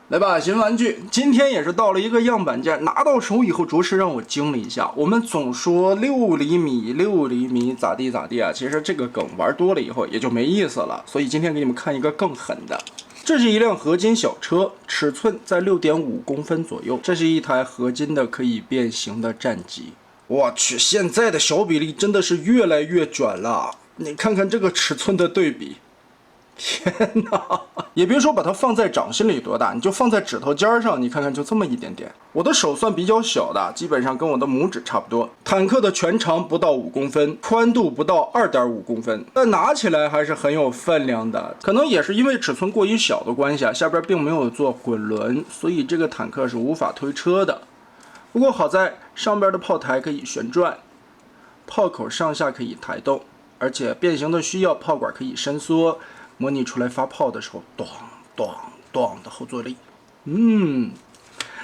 来吧，新玩具，今天也是到了一个样板件，拿到手以后着实让我惊了一下。我们总说6厘米，6厘米咋地咋地啊？其实这个梗玩多了以后也就没意思了。所以今天给你们看一个更狠的。这是一辆合金小车，尺寸在6.5公分左右。这是一台合金的可以变形的战机。我去，现在的小比例真的是越来越卷了。你看看这个尺寸的对比。天哪！也别说把它放在掌心里多大，你就放在指头尖上，你看看就这么一点点。我的手算比较小的，基本上跟我的拇指差不多。坦克的全长不到5公分，宽度不到2.5公分，但拿起来还是很有分量的。可能也是因为尺寸过于小的关系啊，下边并没有做滚轮，所以这个坦克是无法推车的。不过好在上边的炮台可以旋转，炮口上下可以抬动，而且变形的需要，炮管可以伸缩。模拟出来发炮的时候，咚咚咚的后坐力，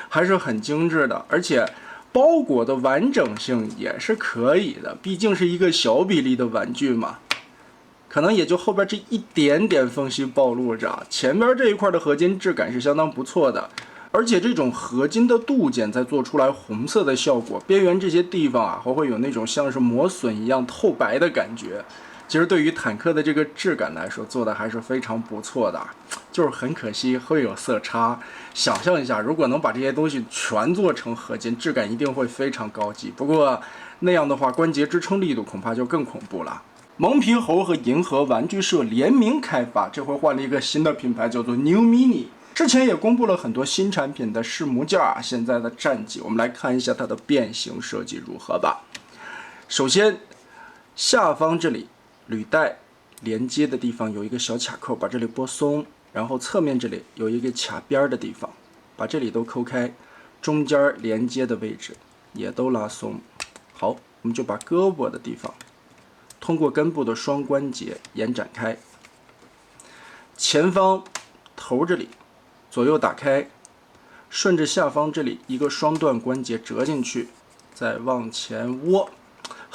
还是很精致的，而且包裹的完整性也是可以的，毕竟是一个小比例的玩具嘛，可能也就后边这一点点缝隙暴露着，前边这一块的合金质感是相当不错的，而且这种合金的镀件在做出来红色的效果，边缘这些地方啊，还会有那种像是磨损一样透白的感觉。其实对于坦克的这个质感来说，做的还是非常不错的，就是很可惜会有色差。想象一下，如果能把这些东西全做成合金，质感一定会非常高级。不过那样的话，关节支撑力度恐怕就更恐怖了。蒙皮猴和银河玩具社联名开发，这回换了一个新的品牌，叫做 New Mini。之前也公布了很多新产品的试模件啊，现在的战绩，我们来看一下它的变形设计如何吧。首先，下方这里。履带连接的地方有一个小卡扣，把这里拨松，然后侧面这里有一个卡边的地方，把这里都抠开，中间连接的位置也都拉松。好，我们就把胳膊的地方通过根部的双关节延展开，前方头这里左右打开，顺着下方这里一个双段关节折进去，再往前窝。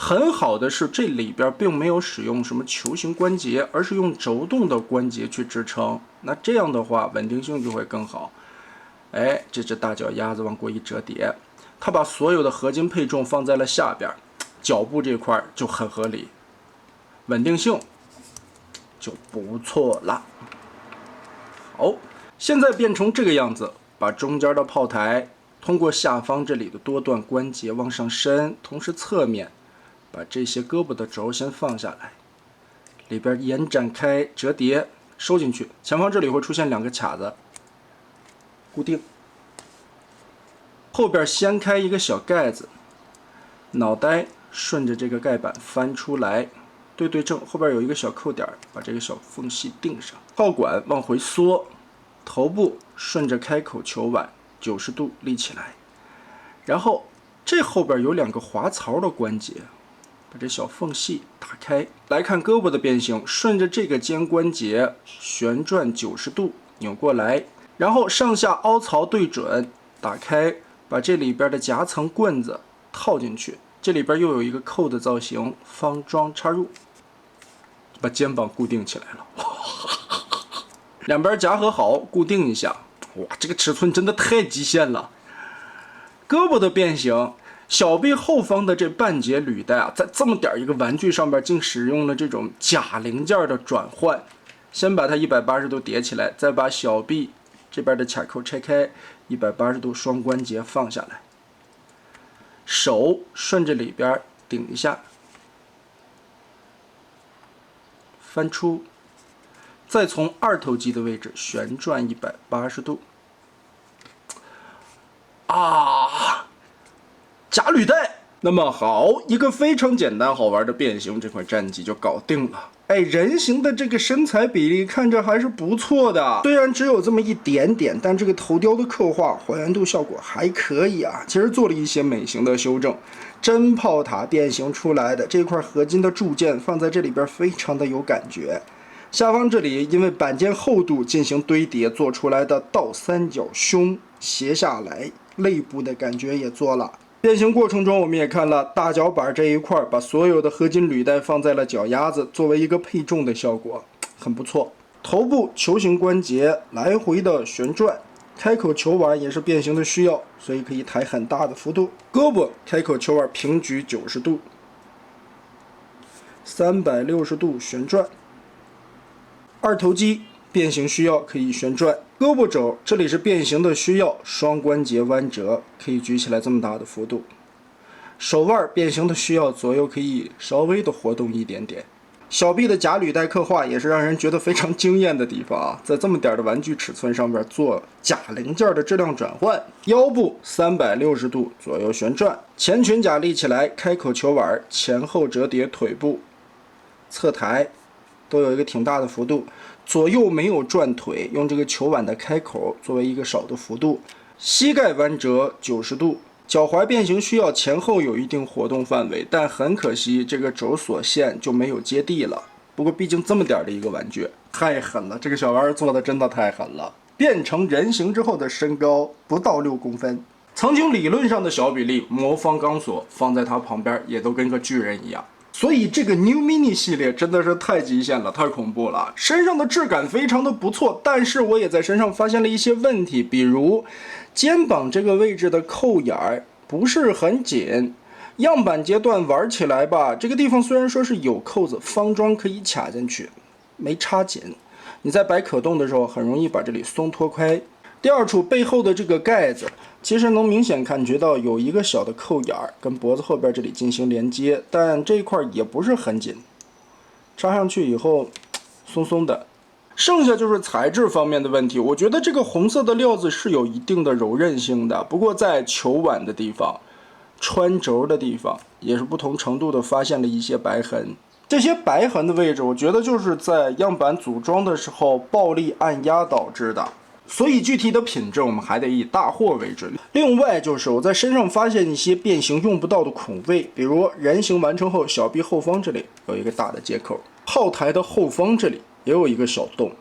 很好的是，这里边并没有使用什么球形关节，而是用轴动的关节去支撑。那这样的话，稳定性就会更好。哎，这只大脚丫子往过一折叠，它把所有的合金配重放在了下边，脚部这块就很合理，稳定性就不错了。好，现在变成这个样子，把中间的炮台通过下方这里的多段关节往上伸，同时侧面。把这些胳膊的轴先放下来，里边延展开折叠收进去，前方这里会出现2个卡子，固定。后边掀开一个小盖子，脑袋顺着这个盖板翻出来，对正，后边有一个小扣点，把这个小缝隙定上。炮管往回缩，头部顺着开口球碗90度立起来，然后这后边有2个滑槽的关节。把这小缝隙打开，来看胳膊的变形，顺着这个肩关节旋转90度扭过来，然后上下凹槽对准，打开，把这里边的夹层棍子套进去，这里边又有一个扣的造型，方装插入，把肩膀固定起来了。两边夹合好，固定一下。哇，这个尺寸真的太极限了。胳膊的变形。小臂后方的这半截履带啊，在这么点一个玩具上边，竟使用了这种假零件的转换。先把它180度叠起来，再把小臂这边的卡扣拆开，180度双关节放下来。手顺着里边顶一下，翻出，再从2头肌的位置旋转180度。啊！假履带，那么好，一个非常简单好玩的变形，这款战机就搞定了。哎，人形的这个身材比例看着还是不错的，虽然只有这么一点点，但这个头雕的刻画还原度效果还可以啊。其实做了一些美型的修正，真炮塔变形出来的这块合金的铸件放在这里边非常的有感觉。下方这里因为板件厚度进行堆叠做出来的倒三角胸斜下来，肋部的感觉也做了。变形过程中，我们也看了大脚板这一块，把所有的合金履带放在了脚丫子，作为一个配重的效果，很不错。头部球形关节来回的旋转，开口球碗也是变形的需要，所以可以抬很大的幅度。胳膊开口球碗平举90度，360度旋转。二头肌变形需要可以旋转。胳膊肘这里是变形的需要，双关节弯折可以举起来这么大的幅度。手腕变形的需要，左右可以稍微的活动一点点。小臂的假履带刻画也是让人觉得非常惊艳的地方啊，在这么点的玩具尺寸上面做假零件的质量转换。腰部360度左右旋转，前裙甲立起来，开口球碗前后折叠，腿部侧抬都有一个挺大的幅度。左右没有转腿，用这个球碗的开口作为一个少的幅度。膝盖弯折90度。脚踝变形需要前后有一定活动范围，但很可惜这个轴锁线就没有接地了。不过毕竟这么点的一个玩具，太狠了，这个小玩意儿做的真的太狠了。变成人形之后的身高不到6公分，曾经理论上的小比例魔方钢索放在它旁边也都跟个巨人一样。所以这个 New Mini 系列真的是太极限了，太恐怖了。身上的质感非常的不错，但是我也在身上发现了一些问题，比如肩膀这个位置的扣眼儿不是很紧。样板阶段玩起来吧，这个地方虽然说是有扣子，方桩可以卡进去，没插紧。你在摆可动的时候，很容易把这里松脱开。第二处背后的这个盖子，其实能明显感觉到有一个小的扣眼儿，跟脖子后边这里进行连接，但这一块也不是很紧，插上去以后松松的。剩下就是材质方面的问题，我觉得这个红色的料子是有一定的柔韧性的，不过在球碗的地方、穿轴的地方也是不同程度的发现了一些白痕。这些白痕的位置，我觉得就是在样板组装的时候暴力按压导致的。所以具体的品质我们还得以大货为准。另外就是我在身上发现一些变形用不到的孔位，比如人形完成后小臂后方这里有一个大的接口，炮台的后方这里也有一个小洞，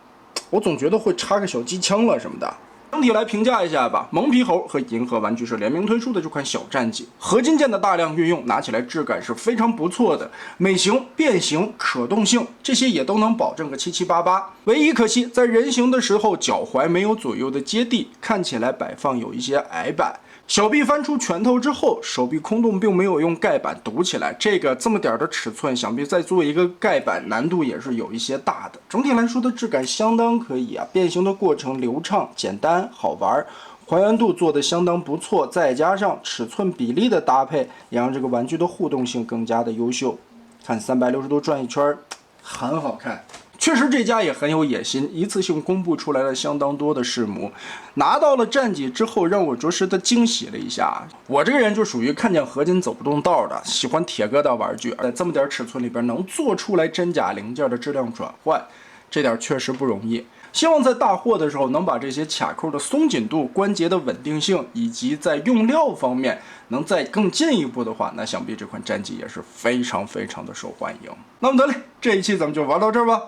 我总觉得会插个小机枪了什么的。整体来评价一下吧，蒙皮猴和银河玩具社联名推出的这款小战机，合金件的大量运用，拿起来质感是非常不错的，美型、变形、可动性这些也都能保证个7788。唯一可惜，在人形的时候脚踝没有左右的接地，看起来摆放有一些矮板。小臂翻出拳头之后，手臂空洞，并没有用盖板堵起来。这么点的尺寸，想必再做一个盖板难度也是有一些大的。整体来说的质感相当可以啊，变形的过程流畅、简单、好玩，还原度做得相当不错，再加上尺寸比例的搭配，也让这个玩具的互动性更加的优秀。看360度转一圈，很好看。确实这家也很有野心，一次性公布出来了相当多的试模，拿到了战绩之后让我着实的惊喜了一下。我这个人就属于看见合金走不动道的，喜欢铁疙瘩玩具，在这么点尺寸里边能做出来真假零件的质量转换，这点确实不容易。希望在大货的时候能把这些卡扣的松紧度、关节的稳定性，以及在用料方面能再更进一步的话，那想必这款战机也是非常非常的受欢迎。那么得嘞，这一期咱们就玩到这儿吧。